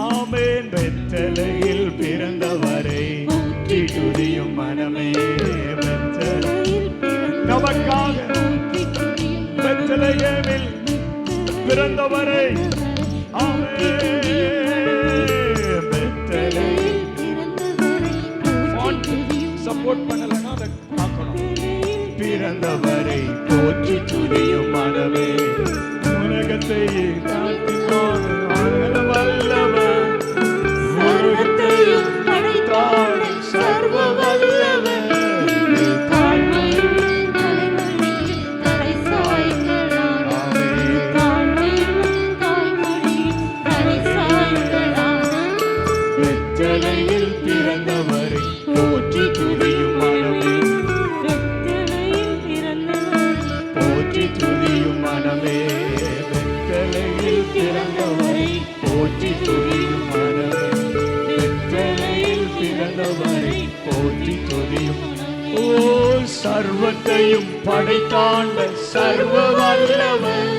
ஆமென். பெத்தலகில் பிறந்தவரை போற்றி துதியும் மனமே, நமக்காக பெத்தலகேமில் பிறந்தவரை. சப்போர்ட் பண்ணலன்னா அதை பார்க்கணும். பிறந்தவரை போற்றி துதியும் மனமே, உலகத்தை காட்டினார் வல்லவர், உலகத்தையும் படைத்தார் சர்வ வல்லவர். பெத்தலகில் பிறந்தவரை போற்றி துதியும் மனமே, போற்றி துதியும் மனமே, பெத்தலகில் பிறந்தவரை போற்றி துதியும் மனமே, பெத்தலகில் பிறந்தவரை போற்றி துதியும். ஓ சர்வத்தையும் படைத்தாண்ட சர்வ வல்லவர்,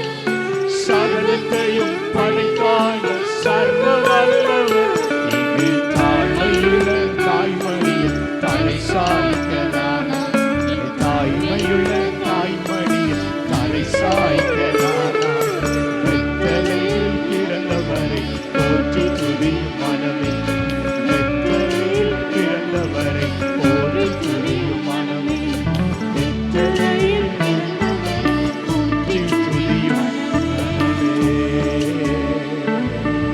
சகலத்தையும் படைத்தாண்ட சர்வ வல்லவர். தாய்மையுள்ள தாய்மணியில் தலை சாய்க்கிறான், தாய்மையுள்ள தாய்மணியில் தலை சாய்க்கிறான். பெத்தலகில் பிறந்தவரை போற்றி துதியும் மனமே, பெத்தலகில் பிறந்தவரை போற்றி துதியும் மனமே, பெத்தலகில் போற்றி துதியும் மனமே.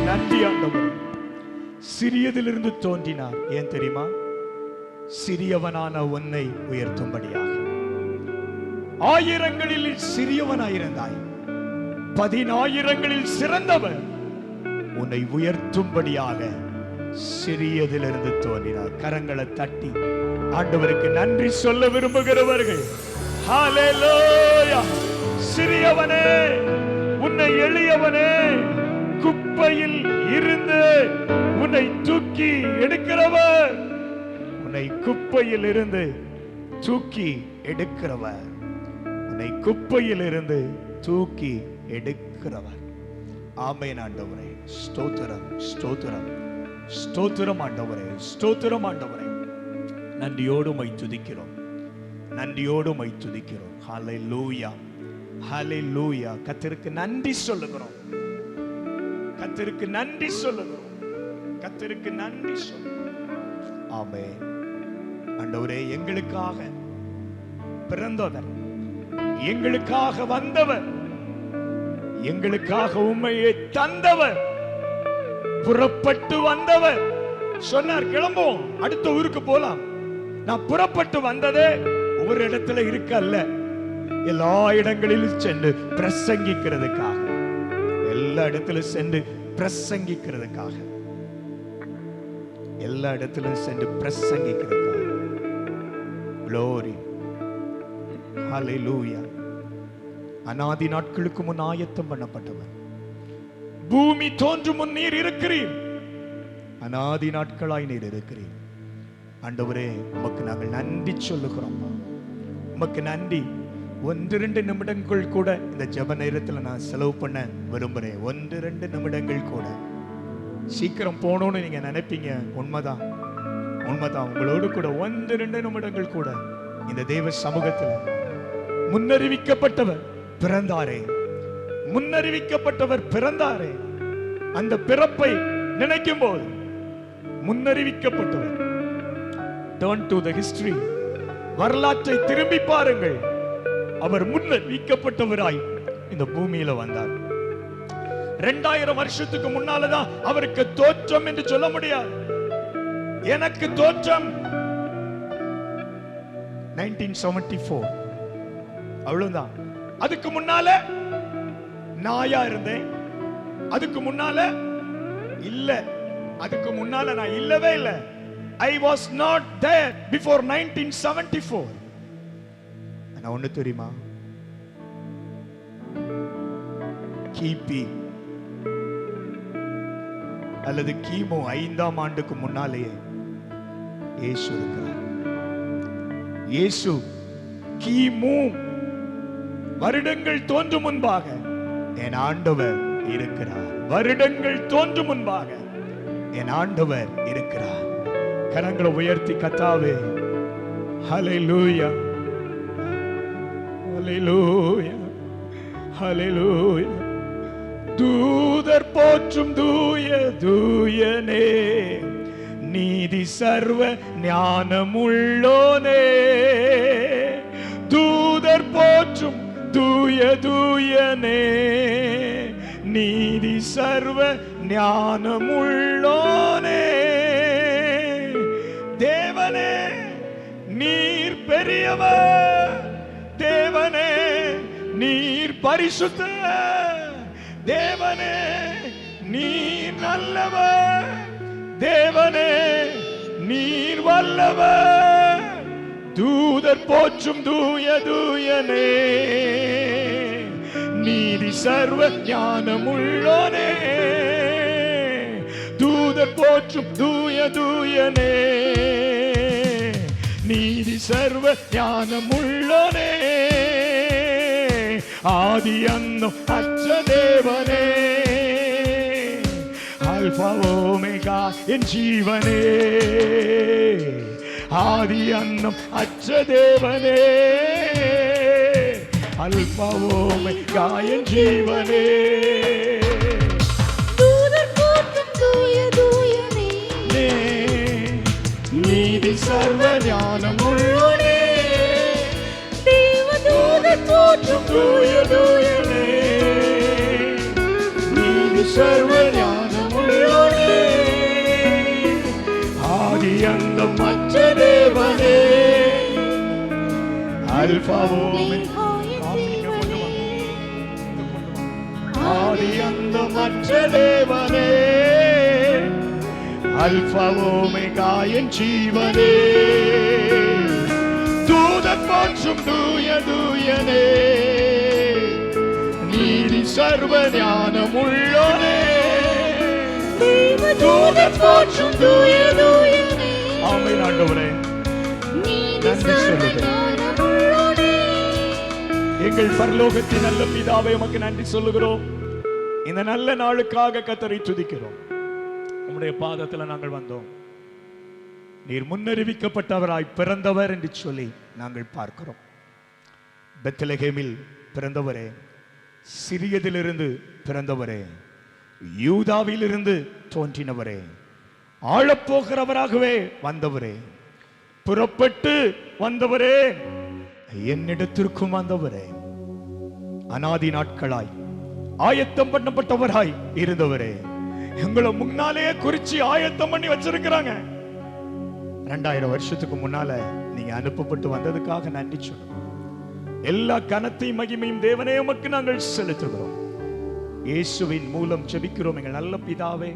நன்றி ஆண்டவரே. சிறியதிலிருந்து தோன்றினார். ஏன் தெரியுமா? சிறியவனான உன்னை உயர்த்தும்படியாக. ஆயிரங்களில் சிறியவனாயிருந்தாய், 10,000ங்களில் சிறந்தவர். உன்னை உயர்த்தும்படியாக சிறியதிலிருந்து தோன்றினார். கரங்களை தட்டி ஆண்டவருக்கு நன்றி சொல்ல விரும்புகிறவர்கள் ஹல்லேலூயா. சிறியவனே, உன்னை எளியவனே, குப்பையில் இருந்து உன்னை தூக்கி எடுக்கிறவர், உன்னை குப்பையில் இருந்து தூக்கி எடுக்கிறவர், உன்னை குப்பையில் இருந்து தூக்கி எடுக்கிறவர். ஆமென் ஆண்டவரே. ஸ்தோத்திரம், ஸ்தோத்திரம், ஸ்தோத்திரம் ஆண்டவரே, ஸ்தோத்திரம் ஆண்டவரே. நன்றியோடு உம்மை துதிக்கிறோம், நன்றியோடு உம்மை துதிக்கிறோம். ஹல்லேலூயா, ஹல்லேலூயா. கர்த்தருக்கு நன்றி சொல்லுகிறோம், கர்த்தருக்கு நன்றி சொல்லுகிறோம், கர்த்தருக்கு நன்றி சொல்லுகிறோம். ஆமென். ஆண்டவரே, எங்களுக்காக பிறந்தவர், எங்களுக்காக வந்தவர், எங்களுக்காக உம்மையை தந்தவர், புறப்பட்டு வந்தவர். சொன்னார், கிளம்புவோம், அடுத்த ஊருக்கு போலாம். நான் புறப்பட்டு வந்ததே ஒரு இடத்துல இருக்க அல்ல, எல்லா இடங்களிலும் சென்று பிரசங்கிக்கிறதுக்காக, எல்லா இடத்திலும் சென்று பிரசங்கிக்கிறதுக்காக, எல்லா இடத்திலும் சென்று பிரசங்கிக்கிறதுக்காக. Glory, hallelujah. அநாதி நாட்களுக்கு முன் ஆயத்தம் பண்ணப்பட்டவர், பூமி தோன்றும் முன் நீர் இருக்கிறீர், அநாதி நாட்களாய் நீர் இருக்கிறீர். ஆண்டவரே, உமக்கு நாங்கள் நன்றி சொல்லுகிறோம், உமக்கு நன்றி. 1-2 நிமிடங்கள் கூட இந்த ஜெப நேரத்துல நான் செலவு பண்ண விரும்புறேன். 1-2 நிமிடங்கள் கூட. சீக்கிரம் போகணும்னு நீங்க நினைப்பீங்க, உண்மைதான். உங்களோடு கூட 1-2 நிமிடங்கள் கூட இந்த தேவ சமூகத்துல முன்னறிவிக்கப்பட்டவர் பிறந்தாரே, அந்த பிறப்பை நினைக்கும் போது முன்னறிவிக்கப்பட்டவர். Turn to the history. வரலாற்றை திரும்பி பாருங்கள். அவர் முன்னறிவிக்கப்பட்டவராய் இந்த பூமியில வந்தார். 2000 வருஷத்துக்கு முன்னாலதான் அவருக்கு தோற்றம் என்று சொல்ல முடியாது. எனக்கு தோற்றம் 1974, அவ்வளவுதான். அதுக்கு முன்னால நாயா இருந்தேன். அதுக்கு முன்னால நான் இல்லவே இல்லை. I was not there before 1974. நான் ஒண்ணு தெரியுமா, கிபி அல்லது கிமு 5ஆம் ஆண்டுக்கு முன்னாலேயே இயேசு இருக்கிறார். இயேசு கிமு வருடங்கள் தோன்றும் முன்பாக என் ஆண்டவர் இருக்கிறார். வருடங்கள் தோன்றும் முன்பாக என் ஆண்டவர் இருக்கிறார். கரங்களை உயர்த்தி கத்தாவே ஹல்லேலூயா, ஹல்லேலூயா, ஹல்லேலூயா. தூதர் போற்றும் தூய தூயனே, நீதி சர்வ ஞானமுள்ளோனே. தூதர் போற்றும் தூய தூயனே, நீதி சர்வ ஞானமுள்ளோனே. தேவனே நீர் பெரியவர், தேவனே நீர் பரிசுத்தர், தேவனே நீர் நல்லவர், தேவனே நீர் வல்லவர். தூதர் போற்றும் தூய தூயனே, நீதி சர்வ ஞானமுள்ளோனே. தூதர் போற்றும் தூய தூயனே, நீதி சர்வ ஞானமுள்ளோனே. ஆதி அந்தம் அற்ற தேவனே, அல்பா ஓமெகா என் ஜீவனே. ஆதி அந்தம் அற்ற தேவனே, அல்பா ஓமெகா என் ஜீவனே. தூதர் போற்றும் தூய தூயனே, நீதி சர்வ ஞானமுள்ளோனே. தேவதூதர் போற்றும் தூய தூயனே, நீதி சர்வ ஞானமுள்ளோனே. ஆதி அந்தம் அற்ற தேவனே, அல்பா ஓமெகா. ஆதி அந்தம் அற்ற தேவனே, அல்பா ஓமெகா என் ஜீவனே. தூதர் போற்றும் தூய தூயனே, நீதி சர்வ ஞானமுள்ளோனே. தூதர் போற்றும் தூய தூயனே. ஆமென் ஆண்டவரே, நன்றி சொல்லுகிறேன். எங்கள் பரலோகத்தின் நல்ல பிதாவே, உமக்கு நன்றி சொல்லுகிறோம். இந்த நல்ல நாளுக்காக கர்த்தரை துதிக்கிறோம். உம்முடைய பாதத்தில் நாங்கள் வந்தோம். நீர் முன்னறிவிக்கப்பட்டவராய் பிறந்தவர் என்று சொல்லி நாங்கள் பார்க்கிறோம். பெத்லகேமில் பிறந்தவரே, சிறியதிலிருந்து பிறந்தவரே, யூதாவிலிருந்து தோன்றினவரே, ஆளப்போகிறவராகவே வந்தவரே, புறப்பட்டு வந்தவரே, என்னிடத்திற்கும் வந்தவரே, அநாதி நாட்களாய் ஆயத்தம் பண்ணப்பட்டவராய் இருந்தவரே, எங்களை முன்னாலேயே குறிச்சி ஆயத்தம் பண்ணி வச்சிருக்கிறாங்க. 2000 வருஷத்துக்கு முன்னால நீங்க அனுப்பப்பட்டு வந்ததுக்காக நன்றி சொல்றோம். எல்லா கனத்தையும் மகிமையும் தேவனே உமக்கு நாங்கள் செலுத்துகிறோம். இயேசுவின் மூலம் ஜெபிக்கிறோம் எங்கள் நல்ல பிதாவே.